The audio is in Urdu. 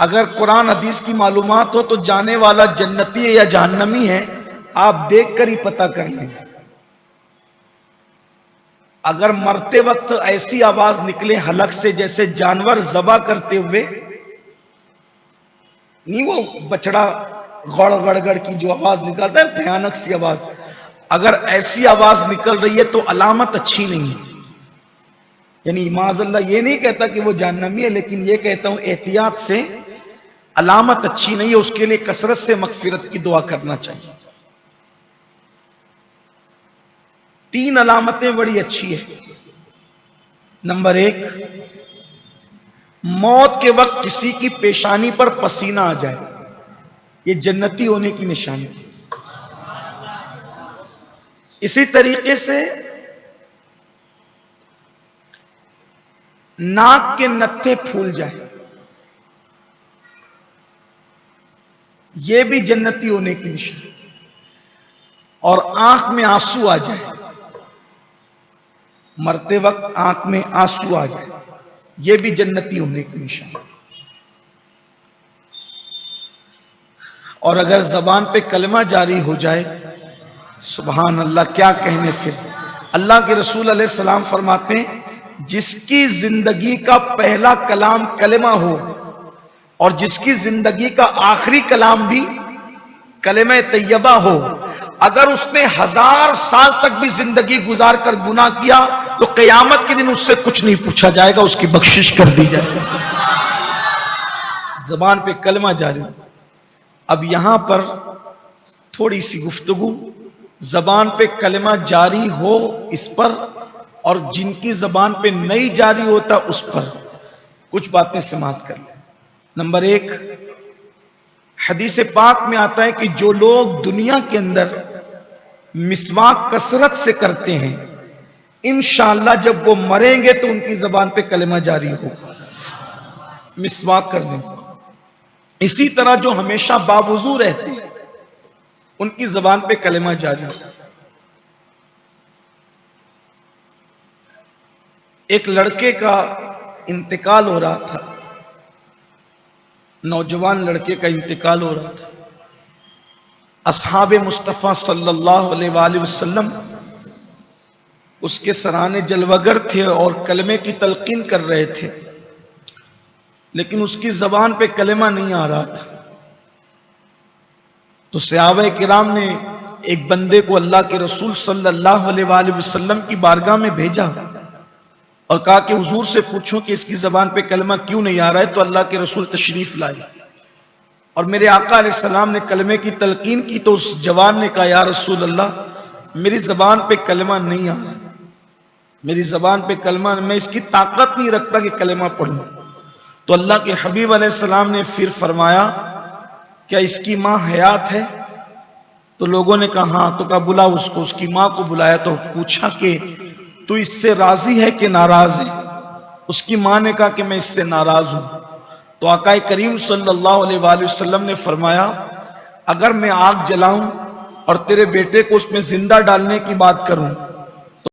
اگر قرآن حدیث کی معلومات ہو تو جانے والا جنتی ہے یا جہنمی ہے آپ دیکھ کر ہی پتہ کر لیں۔ اگر مرتے وقت ایسی آواز نکلے حلق سے جیسے جانور ذبح کرتے ہوئے، نہیں وہ بچڑا گڑ گڑ گڑ کی جو آواز نکالتا ہے بھیانک سی آواز، اگر ایسی آواز نکل رہی ہے تو علامت اچھی نہیں ہے۔ یعنی معاذ اللہ یہ نہیں کہتا کہ وہ جہنمی ہے، لیکن یہ کہتا ہوں احتیاط سے علامت اچھی نہیں ہے، اس کے لیے کثرت سے مغفرت کی دعا کرنا چاہیے۔ 3 علامتیں بڑی اچھی ہیں۔ نمبر 1، موت کے وقت کسی کی پیشانی پر پسینہ آ جائے، یہ جنتی ہونے کی نشانی۔ اسی طریقے سے ناک کے نتھے پھول جائے، یہ بھی جنتی ہونے کی نشانی۔ اور آنکھ میں آنسو آ جائے، مرتے وقت آنکھ میں آنسو آ جائے، یہ بھی جنتی ہونے کی نشانی۔ اور اگر زبان پہ کلمہ جاری ہو جائے، سبحان اللہ کیا کہنے، پھر اللہ کے رسول علیہ السلام فرماتے ہیں جس کی زندگی کا پہلا کلام کلمہ ہو اور جس کی زندگی کا آخری کلام بھی کلمہ طیبہ ہو، اگر اس نے 1000 سال تک بھی زندگی گزار کر گناہ کیا تو قیامت کے دن اس سے کچھ نہیں پوچھا جائے گا، اس کی بخشش کر دی جائے گی۔ زبان پہ کلمہ جاری۔ اب یہاں پر تھوڑی سی گفتگو زبان پہ کلمہ جاری ہو اس پر، اور جن کی زبان پہ نہیں جاری ہوتا اس پر کچھ باتیں سماعت کر لیں۔ نمبر 1، حدیث پاک میں آتا ہے کہ جو لوگ دنیا کے اندر مسواک کثرت سے کرتے ہیں، انشاءاللہ جب وہ مریں گے تو ان کی زبان پہ کلمہ جاری ہوگا۔ مسواک کر لیں۔ اسی طرح جو ہمیشہ باوضو رہتے ہیں ان کی زبان پہ کلمہ جاری ہوگا۔ ایک لڑکے کا انتقال ہو رہا تھا، نوجوان لڑکے کا انتقال ہو رہا تھا۔ اصحاب مصطفیٰ صلی اللہ علیہ وآلہ وسلم اس کے سرانے جلوگر تھے اور کلمے کی تلقین کر رہے تھے، لیکن اس کی زبان پہ کلمہ نہیں آ رہا تھا۔ تو صحابہ کرام نے ایک بندے کو اللہ کے رسول صلی اللہ علیہ وآلہ وسلم کی بارگاہ میں بھیجا اور کہا کہ حضور سے پوچھو کہ اس کی زبان پہ کلمہ کیوں نہیں آ رہا ہے، تو اللہ کے رسول تشریف لائے اور میرے آقا علیہ السلام نے کلمے کی تلقین کی تو اس جوان نے کہا یا رسول اللہ میری زبان پہ کلمہ نہیں آ رہا، میری زبان پہ کلمہ، میں اس کی طاقت نہیں رکھتا کہ کلمہ پڑھوں۔ تو اللہ کے حبیب علیہ السلام نے پھر فرمایا کیا اس کی ماں حیات ہے؟ تو لوگوں نے کہا ہاں، تو کہا بلا اس کو۔ اس کی ماں کو بلایا تو پوچھا کہ تو اس سے راضی ہے کہ ناراض ہے؟ اس کی ماں نے کہا کہ میں اس سے ناراض ہوں۔ تو آقا کریم صلی اللہ علیہ وآلہ وسلم نے فرمایا اگر میں آگ جلاؤں اور تیرے بیٹے کو اس میں زندہ ڈالنے کی بات کروں